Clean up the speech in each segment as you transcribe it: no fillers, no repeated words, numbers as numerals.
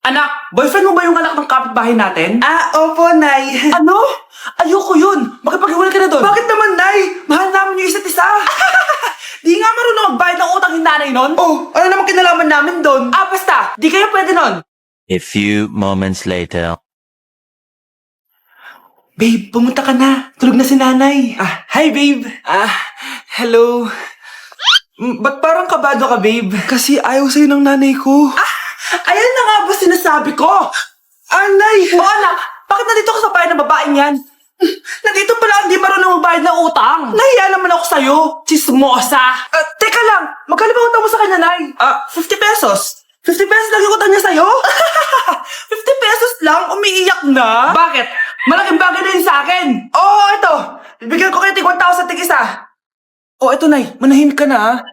Anak, boyfriend mo ba yung anak ng kapitbahay natin? Opo, Nay. Ano? Ayoko yun. Makipaghiwalay ka na doon. Bakit naman, Nay? Mahal namin yung isa't isa. Di nga marunong magbayad ng utang yung nanay nun? Oh, ano naman kinalaman namin doon? Basta. Di kayo pwede nun. A few moments later. Babe, pumunta ka na. Tulog na si nanay. Hi, babe. Hello. Ba't parang kabado ka, babe? Kasi ayaw sa'yo ng nanay ko. Ayan na nga ba sinasabi ko? Nay! O anak, bakit nandito ka sa bahay ng babaeng yan? Nandito pala hindi marunong magbayad ng utang. Nahiya naman ako sa'yo. Chismosa. Teka lang, magkano ba utang mo sa kanya, Nay? 50 pesos. 50 pesos lang yung utang niya sa'yo? 50 pesos lang? Umiiyak na? Bakit? Malaking bagay na yun sa akin. Ito. Bibigyan ko kayo tig 1,000 tig isa. Ito, Nay. Manahimik ka na,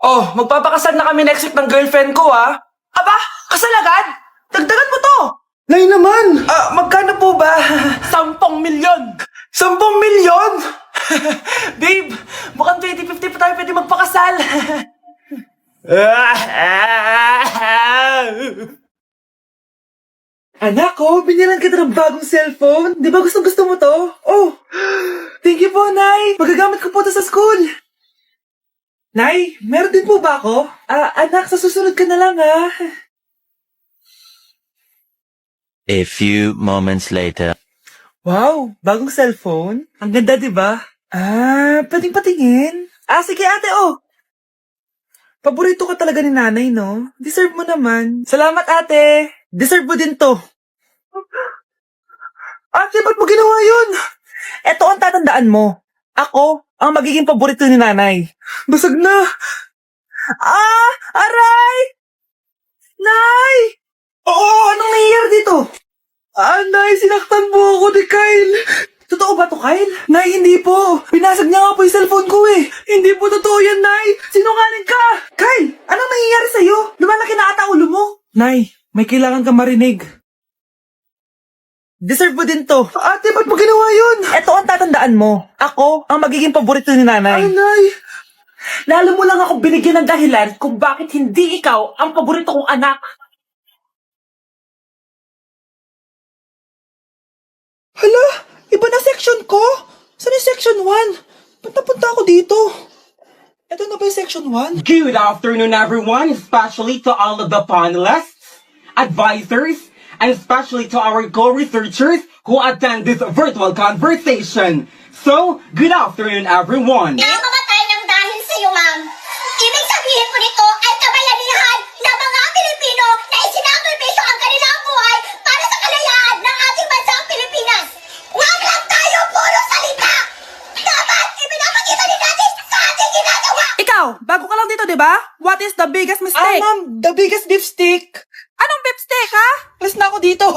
Magpapakasal na kami next week ng girlfriend ko, Aba, kasal agad? Dagdagan mo to. Nay naman! Magkano po ba? 10 milyon. 10 milyon? Babe, mukhang 2050 pa tayo pwede magpakasal. Anak ko, binilan kita ng bagong cellphone. Di ba gusto mo to? Thank you po, Nay. Magagamit ko po to sa school. Nay, meron din po ba ako? Anak, sa susunod ka na lang, A few moments later. Wow, bagong cellphone? Ang ganda, di ba? Pwedeng patingin. Sige ate, Paborito ka talaga ni nanay, no? Deserve mo naman. Salamat, ate. Deserve mo din to. Ate, ba't mo ginawa yun? Eto ang tatandaan mo. Ako, ang magiging paborito ni nanay. Basag na. Aray! Nay! Anong nangyayari dito? Nay, sinaktan mo ako ni Kyle. Totoo ba to, Kyle? Nay, hindi po. Pinasag niya nga po yung cellphone ko eh. Hindi po totoo yan, Nay. Sinungaling ka. Kyle, anong nangyayari sa'yo? Lumalaki na ata ulo mo. Nay, may kailangan ka marinig. Deserve mo din to. Ate, ba't mo ginawa yun? Eto ang tatandaan mo. Ako, ang magiging paborito ni nanay. Nay. Lalo mo lang ako binigyan ng dahilan kung bakit hindi ikaw ang paborito kong anak. Hala, iba na section ko. Saan yung section 1? Ba't napunta ako dito? Ito na ba yung section 1? Good afternoon, everyone, especially to all of the panelists, advisors, and especially to our co-researchers who attend this virtual conversation. So, good afternoon, everyone. Namamatay ng dahil sa iyo, ma'am. Ibig sabihin po nito ay kabayanihan ng mga Pilipino na isinakripisyo ang kanilang buhay para sa kalayaan ng ating bansang Pilipinas. Huwag lang tayo puro salita! Dapat ipinapakita din natin sa ating ginagawa! Ikaw, bago ka lang dito, di ba? What is the biggest mistake? Ma'am, the biggest beef stick. Anong beef steak, ha? Alas na ako dito.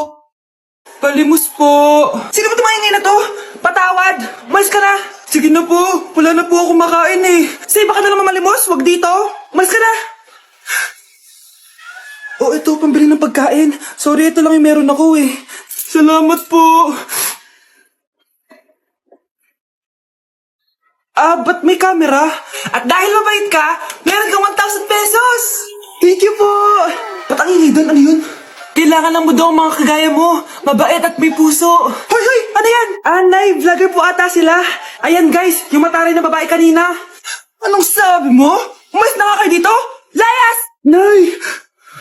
Palimus po. Sino ba tumahingay na to? Patawad. Umalis ka na. Sige na po. Wala na po ako makain eh. Say, baka na naman malimos. Wag dito. Umalis ka na. Ito, pambili ng pagkain. Sorry, ito lang yung meron ako eh. Salamat po. Ba't may camera? At dahil mabait ka, meron kang 1,000 pesos. Thank you po. Ba't ang ingay doon? Ano yun? Kailangan lang mo daw ang mga kagaya mo. Mabait at may puso. Hoy! Ano yan? Nay, vlogger po ata sila. Ayan guys, yung mataray na babae kanina. Anong sabi mo? Umalis na nga kayo dito? Layas! Nay!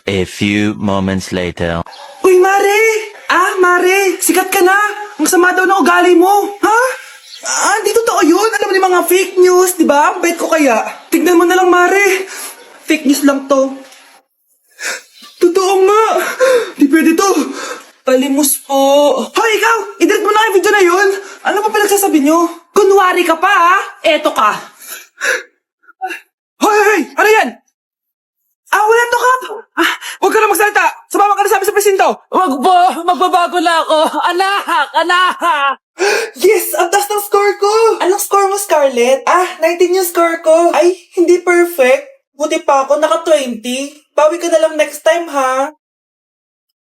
A few moments later. Uy, Mare! Mare, sikat ka na. Ang sama daw ng ugali mo. Ha? Di totoo yun. Alam mo yung mga fake news, di ba? Ang bait ko kaya. Tignan mo na lang, Mare. Fake news lang to. Totoo nga! Di pwede to! Palimus po! Hoy, ikaw! I-delete mo na yung video na yun! Ano pa pinagsasabi nyo? Kunwari ka pa, ha? Eto ka! Hoy! Ano yan? Wala to, Kap! Huwag ka na magsalita! Sumama ka na sa amin sa presinto! Wag po, magbabago na ako. Anak! Yes! Ang taas ng score ko! Anong score mo, Scarlett? 19 yung score ko. Ay, hindi perfect. Buti pa ako, naka 20. Bawi ka na lang next time, ha?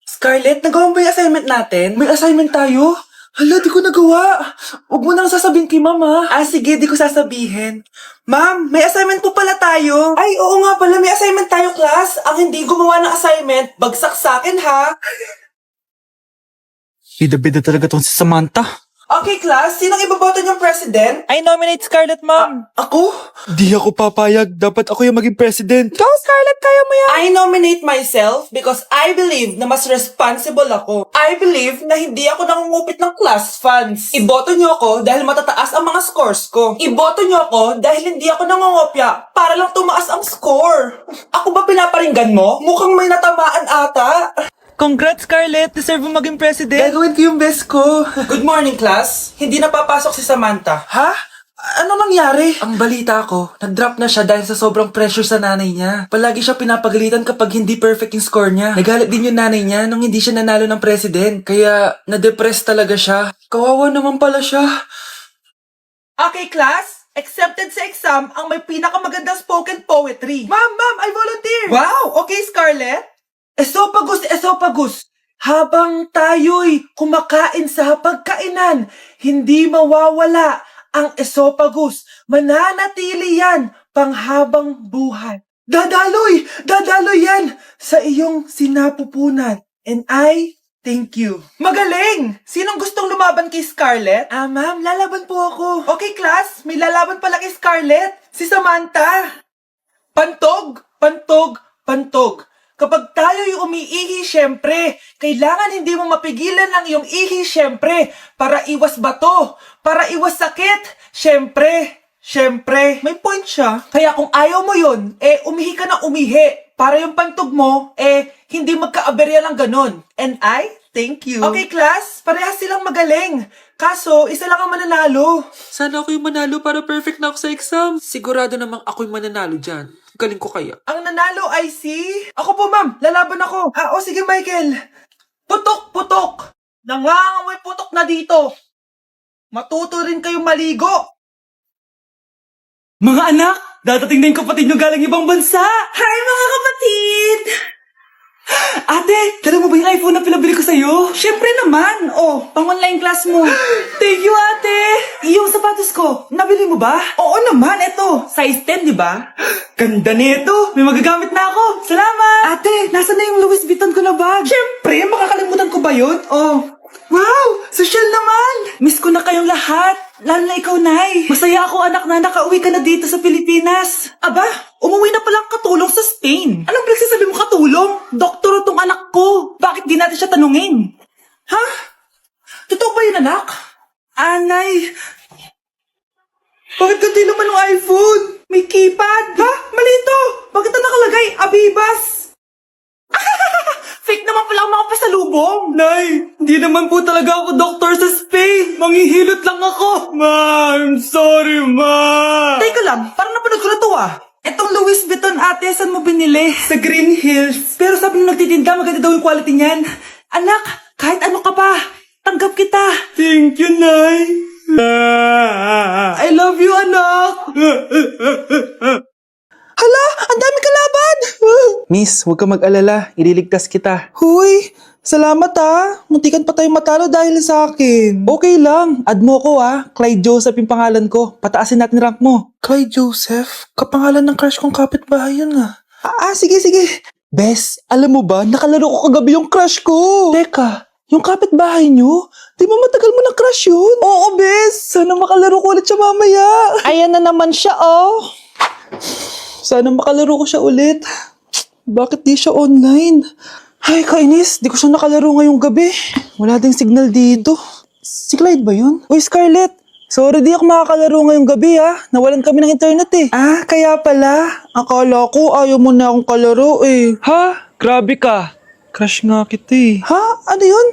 Scarlett, nagawa mo ba yung assignment natin? May assignment tayo? Hala, di ko nagawa. Huwag mo nang sasabihin kay mama. Ah, sige, di ko sasabihin. Ma'am, may assignment po pala tayo. Ay, oo nga pala, may assignment tayo, class. Ang hindi gumawa ng assignment, bagsak sa akin, ha? Bida-bida talaga tong si Samantha. Okay, class, sinong iboboto niyong president? I nominate Scarlett, ma'am. Ako? Di ako papayag. Dapat ako yung maging president. Go, Scarlett, kaya mo yan. I nominate myself because I believe na mas responsible ako. I believe na hindi ako nangungupit ng class funds. Iboto niyo ako dahil matataas ang mga scores ko. Iboto niyo ako dahil hindi ako nangungopya para lang tumaas ang score. Ako ba pinaparinggan mo? Mukhang may natamaan ata. Congrats, Scarlett. Deserve mo maging president. Gagawin ko yung best ko. Good morning, class. Hindi na papasok si Samantha. Ha? Ano nangyari? Ang balita ko, nag-drop na siya dahil sa sobrang pressure sa nanay niya. Palagi siya pinapagalitan kapag hindi perfect yung score niya. Nagalit din yung nanay niya nung hindi siya nanalo ng president. Kaya, na-depress talaga siya. Kawawa naman pala siya. Okay, class. Accepted sa exam ang may pinakamagandang spoken poetry. Ma'am, I volunteer. Wow, okay, Scarlett. Esophagus. Habang tayo'y kumakain sa pagkainan, hindi mawawala ang esophagus. Mananatili yan panghabang buhay. Dadaloy yan sa iyong sinapupunan. And I thank you. Magaling! Sinong gustong lumaban kay Scarlett? Ah, ma'am, lalaban po ako. Okay, class, may lalaban pala kay Scarlett. Si Samantha. Pantog. Kapag tayo'y umiihi, syempre, kailangan hindi mo mapigilan ang iyong ihi, syempre, para iwas bato, para iwas sakit, syempre, may point siya. Kaya kung ayaw mo yun, umihi ka na umihi, para yung pantog mo, hindi magka-aberya lang ganun. And I thank you. Okay, class, parehas silang magaling. Kaso, isa lang ang mananalo. Sana ako yung manalo para perfect na ako sa exam. Sigurado namang ako yung mananalo dyan. Galing ko kaya. Ang nanalo ay si... Ako po, ma'am. Lalaban ako. Sige, Michael. Putok. Nangangamoy putok na dito. Matuto rin kayong maligo. Mga anak, dadating na yung kapatid nyo galing ibang bansa. Hi, mga kapatid! Ate, dala mo ba yung iPhone na pinabili ko sa'yo? Siyempre naman. Pang-online class mo. Thank you, ate. Yung sapatos ko, nabili mo ba? Oo naman, eto. Size 10, di ba? Ganda nito. May magagamit na ako. Salamat. Ate, nasa na yung Louis Vuitton ko na bag? Siyempre, makakalimutan ko ba yun? Wow! Social naman! Miss ko na kayong lahat. Lalo na ikaw, Nay. Masaya ako, anak, na nakauwi ka na dito sa Pilipinas. Aba, umuwi na palang katulong sa Spain. Anong pinagsasabi mo katulong? Doktor tong anak ko. Bakit di natin siya tanungin? Ha? Totoo ba yun, anak? Nay. Bakit ganti naman ng iPhone? May keypad. Ha? Mali ito. Bakit na nakalagay? Abibas. Fake naman pala ang mga pasalubong. Nay, hindi naman po talaga ako doktor sa Spain. Manghihilot lang ako. Ma, I'm sorry, ma. Teka lang, parang napanood ko na to Etong Louis Vuitton, ate, saan mo binili? Sa Green Hills. Pero sabi nung nagtitinda, maganda daw yung quality niyan. Anak, kahit ano ka pa, tanggap kita. Thank you, Nay. I love you, anak. Hala, ang dami kalaban. Miss, huwag ka mag-alala. Ililigtas kita. Huy, salamat Muntikan pa tayo matalo dahil sa akin. Okay lang, add mo ko Clyde Joseph yung pangalan ko. Pataasin natin rank mo. Clyde Joseph? Kapangalan ng crush kong kapitbahay yun sige. Bes, alam mo ba, nakalaro ko kagabi yung crush ko. Teka, yung kapitbahay nyo? Di ba matagal mo na crush yun? Oo, Bes. Sana makalaro ko ulit siya mamaya. Ayan na naman siya, Sana makalaro ko siya ulit. Bakit di siya online? Ay, kainis. Di ko siya nakalaro ngayong gabi. Wala ding signal dito. Si Clyde ba yun? Uy, Scarlett. Sorry, di ako makakalaro ngayong gabi Nawalan kami ng internet kaya pala. Akala ko ayaw mo na akong kalaro Ha? Grabe ka. Crush nga kita Ha? Ano yun?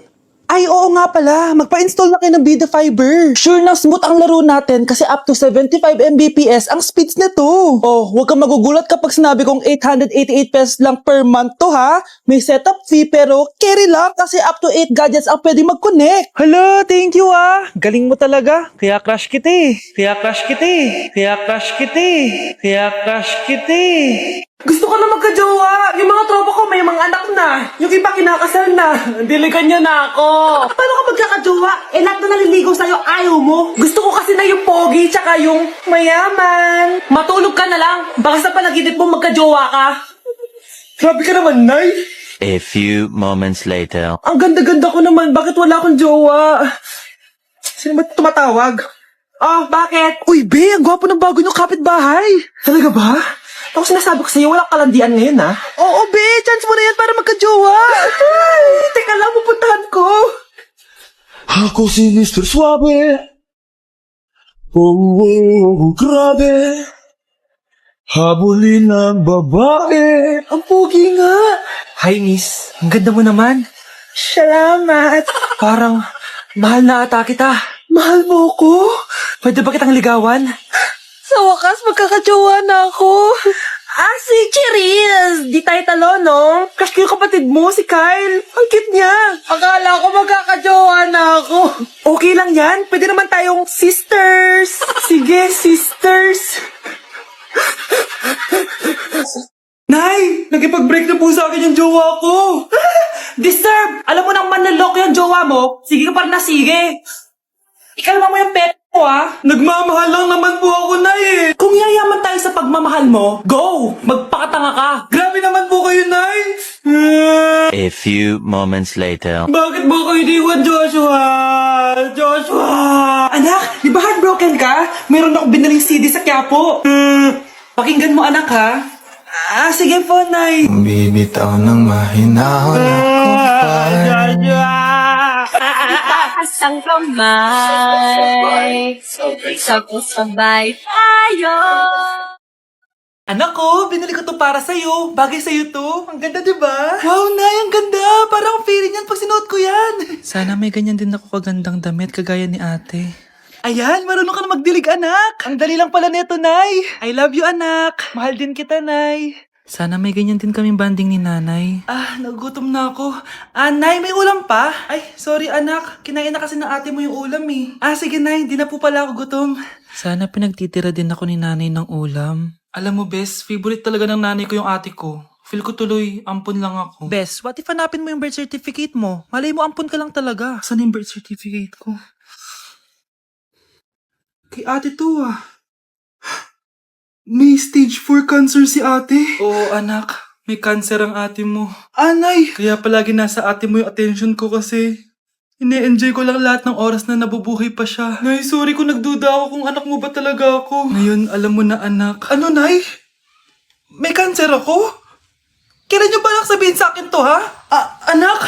Ay, oo nga pala. Magpa-install na kayo ng Vida Fiber. Sure na smooth ang laro natin kasi up to 75 Mbps ang speeds nito. Huwag kang magugulat kapag sinabi kong 888 pesos lang per month to May setup fee pero carry lang kasi up to 8 gadgets ang pwede mag-connect. Hala, thank you Galing mo talaga. Kaya crush kita Gusto ko na magka-jowa. Yung mga tropa ko may mga anak na. Yung iba kinakasal na. Diligan niya na ako. Paano ka magkakajowa? Eh, lahat na naliligaw sa'yo, ayaw mo. Gusto ko kasi na yung pogi, tsaka yung mayaman. Matulog ka na lang. Baka sa panaginip mo magkajowa ka. Grabe ka naman, Nay. A few moments later. Ang ganda-ganda ko naman. Bakit wala akong jowa? Sino ba tumatawag? Oh, bakit? Uy, Be, ang gwapo ng bago niyong kapitbahay. Talaga ba? Ako sinasabi ko sa'yo, walang kalandian ngayon, ha? Oo, Be, chance mo na yan para magka-jowa. Ay, teka lang, pupuntahan ko. Ako si Mr. Suave. Oh, grabe. Habulin ng babae. Ang pogi nga. Hi, miss. Ang ganda mo naman. Salamat. Parang mahal na ata kita. Mahal mo ko? Pwede ba kitang ligawan? Sa wakas, magkakajowa na ako. Ah, si Cherise! Di tayo talo, no? Crush ko yung kapatid mo, si Kyle. Ang cute niya. Akala ko magkakajowa na ako. Okay lang yan. Pwede naman tayong sisters. Sige, sisters. Nay, nagipag-break na po sa akin yung jowa ko. Disturb! Alam mo nang manloloko yung jowa mo? Sige ka pa rin na sige. Ikalma mo yung pet mo, ha? Nagmamahal lang naman po ako, Nay eh. Kung yayaman tayo sa pagmamahal mo, go! Magpakatanga ka. Grabe naman po kayo, Nay. A few moments later. Bakit mo kayo iniwan, Joshua? Joshua! Anak, di ba heartbroken ka? Meron akong binaling CD sa Quiapo. Pakinggan mo, anak, ha? Ah, sige po, Nay. Bibitaw ng mahinahon ako Takas ang kamay, sabay tayo. Anak ko, binili ko to para sa'yo. Bagay sa'yo to. Ang ganda, di ba? Wow, Nay, ang ganda. Parang feeling yan pag sinuot ko yan. Sana may ganyan din ako kagandang damit kagaya ni ate. Ayan, marunong ka na magdilig, anak. Ang dali lang pala nito, Nay. I love you, anak. Mahal din kita, Nay. Sana may ganyan din kaming banding ni nanay. Ah, nagutom na ako. Ah, Nay, may ulam pa? Ay, sorry, anak. Kinain na kasi ng ate mo yung ulam eh. Ah, sige, Nay. Di na po pala ako gutom. Sana pinagtitira din ako ni nanay ng ulam. Alam mo, Bes, favorite talaga ng nanay ko yung ate ko. Feel ko tuloy, ampun lang ako. Bes, what if hanapin mo yung birth certificate mo? Malay mo ampun ka lang talaga. Saan yung birth certificate ko? Kay ate to ah. May stage 4 cancer si ate. Oo anak, may cancer ang ate mo. Anay! Kaya palagi nasa ate mo yung attention ko kasi ine-enjoy ko lang lahat ng oras na nabubuhay pa siya. Nay, sorry kung nagduda ako kung anak mo ba talaga ako. Ngayon alam mo na anak. Ano, Nay? May cancer ako? Kailan niyo ba lang sabihin sa akin to, ha? Anak,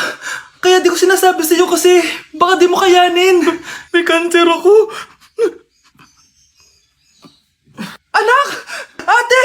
kaya di ko sinasabi sa iyo kasi baka di mo kayanin. May cancer ako. Anak! Ate!